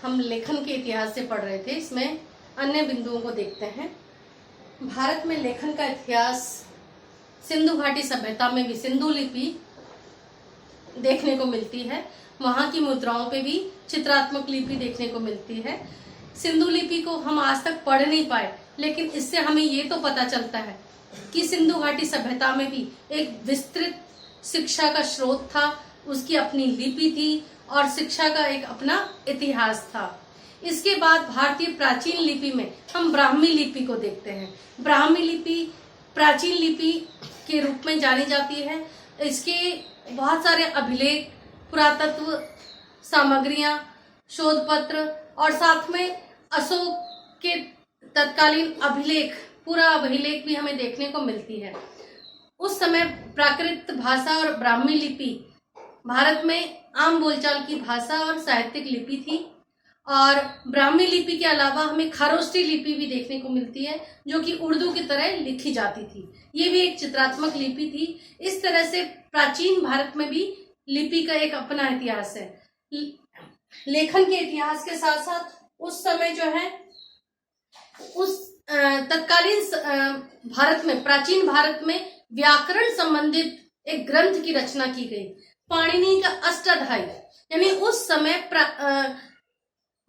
हम लेखन के इतिहास से पढ़ रहे थे, इसमें अन्य बिंदुओं को देखते हैं। भारत में लेखन का इतिहास सिंधु घाटी सभ्यता में भी सिंधु लिपि देखने को मिलती है। वहां की मुद्राओं पे भी चित्रात्मक लिपि देखने को मिलती है। सिंधु लिपि को हम आज तक पढ़ नहीं पाए, लेकिन इससे हमें ये तो पता चलता है कि सिंधु घाटी सभ्यता में भी एक विस्तृत शिक्षा का स्रोत था, उसकी अपनी लिपि थी और शिक्षा का एक अपना इतिहास था। इसके बाद भारतीय प्राचीन लिपि में हम ब्राह्मी लिपि को देखते हैं। ब्राह्मी लिपि प्राचीन लिपि के रूप में जानी जाती है। इसके बहुत सारे अभिलेख, पुरातत्व सामग्रियां, शोध पत्र और साथ में अशोक के तत्कालीन अभिलेख, पूरा अभिलेख भी हमें देखने को मिलती है। उस समय प्राकृत भाषा और ब्राह्मी लिपि भारत में आम बोलचाल की भाषा और साहित्यिक लिपि थी। और ब्राह्मी लिपि के अलावा हमें खरोष्टी लिपि भी देखने को मिलती है, जो कि उर्दू की तरह लिखी जाती थी। ये भी एक चित्रात्मक लिपि थी। इस तरह से प्राचीन भारत में भी लिपि का एक अपना इतिहास है। लेखन के इतिहास के साथ साथ उस समय जो है, उस तत्कालीन भारत में, प्राचीन भारत में व्याकरण संबंधित एक ग्रंथ की रचना की गई, पाणिनि का अष्टाध्यायी। यानी उस समय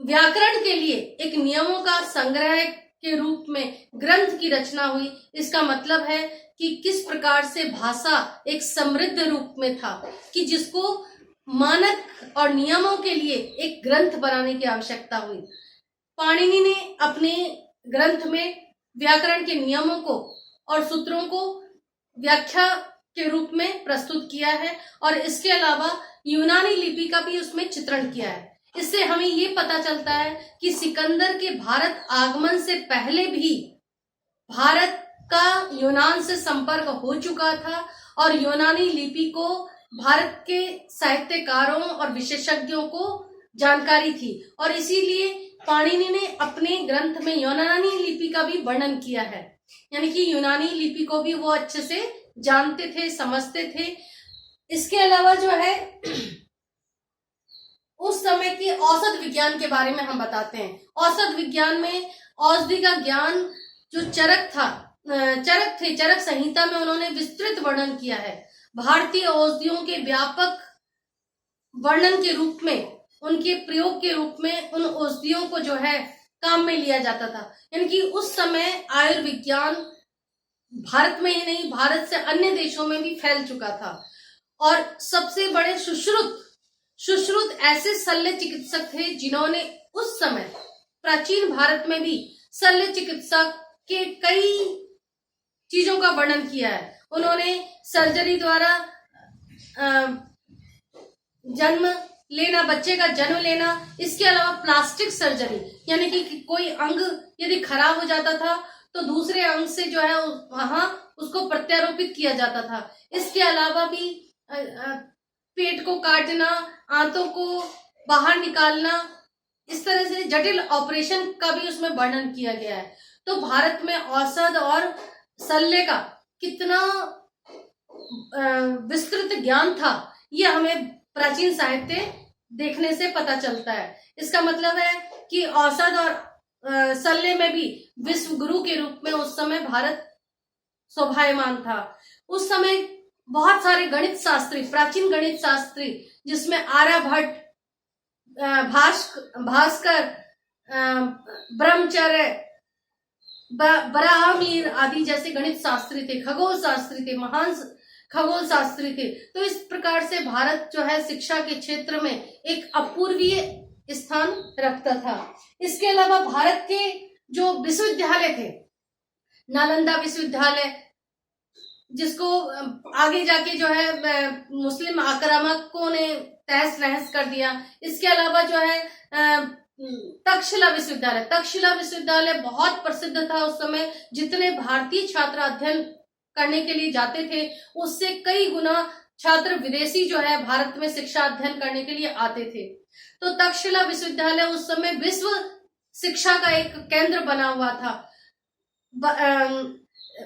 व्याकरण के लिए एक नियमों का संग्रह के रूप में ग्रंथ की रचना हुई। इसका मतलब है कि किस प्रकार से भाषा एक समृद्ध रूप में था, कि जिसको मानक और नियमों के लिए एक ग्रंथ बनाने की आवश्यकता हुई। पाणिनि ने अपने ग्रंथ में व्याकरण के नियमों को और सूत्रों को व्याख्या के रूप में प्रस्तुत किया है और इसके अलावा यूनानी लिपि का भी उसमें चित्रण किया है। इससे हमें ये पता चलता है कि सिकंदर के भारत आगमन से पहले भी भारत का यूनान से संपर्क हो चुका था और यूनानी लिपि को भारत के साहित्यकारों और विशेषज्ञों को जानकारी थी और इसीलिए पाणिनि ने अपने ग्रंथ में यूनानी लिपि का भी वर्णन किया है। यानी कि यूनानी लिपि को भी वो अच्छे से जानते थे, समझते थे। इसके अलावा जो है, उस समय के औषध विज्ञान के बारे में हम बताते हैं। औषध विज्ञान में औषधि का ज्ञान जो चरक संहिता में उन्होंने विस्तृत वर्णन किया है। भारतीय औषधियों के व्यापक वर्णन के रूप में, उनके प्रयोग के रूप में उन औषधियों को जो है काम में लिया जाता था। यानी कि उस समय आयुर्विज्ञान भारत में ही नहीं, भारत से अन्य देशों में भी फैल चुका था। और सबसे बड़े सुश्रुत ऐसे शल्य चिकित्सक थे जिन्होंने उस समय प्राचीन भारत में भी शल्य चिकित्सक के कई चीजों का वर्णन किया है। उन्होंने सर्जरी द्वारा जन्म लेना, बच्चे का जन्म लेना, इसके अलावा प्लास्टिक सर्जरी, यानी कि कोई अंग यदि खराब हो जाता था तो दूसरे अंग से जो है वहां उसको प्रत्यारोपित किया जाता था। इसके अलावा भी पेट को काटना, आंतों को बाहर निकालना, इस तरह से जटिल ऑपरेशन का भी उसमें वर्णन किया गया है। तो भारत में औषध और शल्य का कितना विस्तृत ज्ञान था, यह हमें प्राचीन साहित्य देखने से पता चलता है। इसका मतलब है कि औषध और शल्य में भी विश्व गुरु के रूप में उस समय भारत शोभायमान था। उस समय बहुत सारे गणित शास्त्री, प्राचीन गणित शास्त्री, जिसमें आर्यभट्ट, भास्कर, ब्रह्मचर्य, बराहमीर आदि जैसे गणित शास्त्री थे, खगोल शास्त्री थे, महान खगोल शास्त्री थे। तो इस प्रकार से भारत जो है शिक्षा के क्षेत्र में एक अपूर्वीय स्थान रखता था। इसके अलावा भारत के जो विश्वविद्यालय थे, नालंदा विश्वविद्यालय, जिसको आगे जाके जो है मुस्लिम आक्रामकों ने तहस नहस कर दिया। इसके अलावा जो है तक्षशिला विश्वविद्यालय बहुत प्रसिद्ध था उस समय। जितने भारतीय छात्र अध्ययन करने के लिए जाते थे, उससे कई गुना छात्र विदेशी जो है भारत में शिक्षा अध्ययन करने के लिए आते थे। तो तक्षशिला विश्वविद्यालय उस समय विश्व शिक्षा का एक केंद्र बना हुआ था।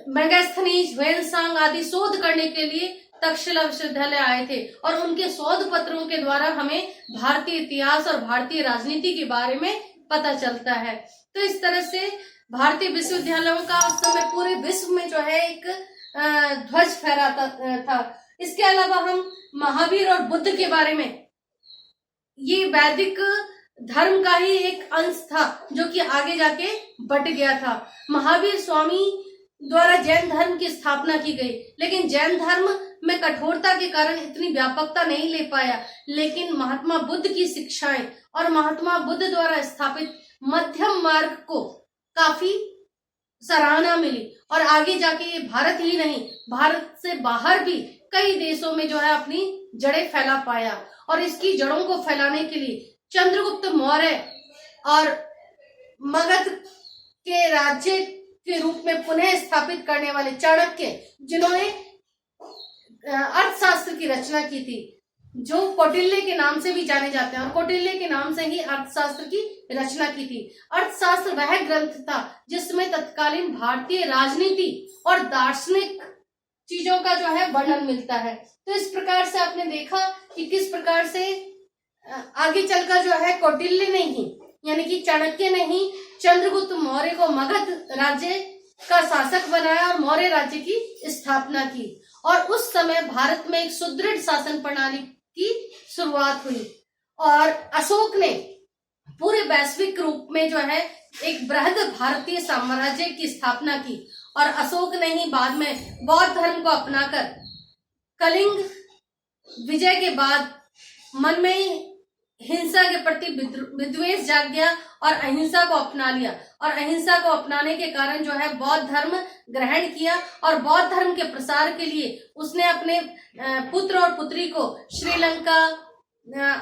मेगास्थनीज, ह्वेनसांग आदि शोध करने के लिए तक्षशिला विश्वविद्यालय आए थे और उनके शोध पत्रों के द्वारा हमें भारतीय इतिहास और भारतीय राजनीति के बारे में पता चलता है। तो इस तरह से भारतीय विश्वविद्यालयों का उस समय पूरे विश्व में जो है एक ध्वज फहराता था। इसके अलावा हम महावीर और बुद्ध के बारे में, ये वैदिक धर्म का ही एक अंश था जो कि आगे जाके बट गया था। महावीर स्वामी द्वारा जैन धर्म की स्थापना की गई, लेकिन जैन धर्म में कठोरता के कारण इतनी व्यापकता नहीं ले पाया। लेकिन महात्मा बुद्ध की शिक्षाएं और महात्मा बुद्ध द्वारा स्थापित मध्यम मार्ग को काफी सराहना मिली और आगे जाके ये भारत ही नहीं, भारत से बाहर भी कई देशों में जो है अपनी जड़ें फैला पाया। और इसकी जड़ों को फैलाने के लिए चंद्रगुप्त मौर्य और मगध के राज्य के रूप में पुनः स्थापित करने वाले चाणक्य, जिन्होंने अर्थशास्त्र की रचना की थी, जो कौटिल्य के नाम से भी जाने जाते हैं और कौटिल्य के नाम से ही अर्थशास्त्र की रचना की थी। अर्थशास्त्र वह ग्रंथ था जिसमें तत्कालीन भारतीय राजनीति और दार्शनिक चीजों का जो है वर्णन मिलता है। तो इस प्रकार से आपने देखा कि किस प्रकार से आगे चलकर जो है कौटिल्य ने ही, यानी कि चाणक्य ने ही चंद्रगुप्त मौर्य को मगध राज्य का शासक बनाया और मौर्य राज्य की स्थापना की। और उस समय भारत में एक सुदृढ़ शासन प्रणाली की शुरुआत हुई और अशोक ने पूरे वैश्विक रूप में जो है एक बृहद भारतीय साम्राज्य की स्थापना की। और अशोक ने ही बाद में बौद्ध धर्म को अपनाकर कलिंग विजय के बाद मन में हिंसा के प्रति विद्वेष जाग गया और अहिंसा को अपना लिया। और अहिंसा को अपनाने के कारण जो है बौद्ध धर्म ग्रहण किया और बौद्ध धर्म के प्रसार के लिए उसने अपने पुत्र और पुत्री को श्रीलंका,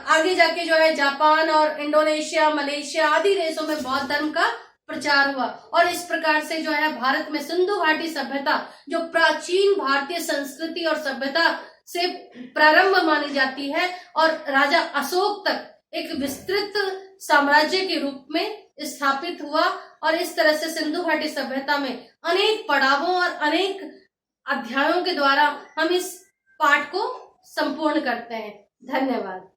आगे जाके जो है जापान और इंडोनेशिया, मलेशिया आदि देशों में बौद्ध धर्म का प्रचार हुआ। और इस प्रकार से जो है भारत में सिंधु घाटी सभ्यता, जो प्राचीन भारतीय संस्कृति और सभ्यता से प्रारंभ मानी जाती है और राजा अशोक तक एक विस्तृत साम्राज्य के रूप में स्थापित हुआ। और इस तरह से सिंधु घाटी सभ्यता में अनेक पड़ावों और अनेक अध्यायों के द्वारा हम इस पाठ को संपूर्ण करते हैं। धन्यवाद।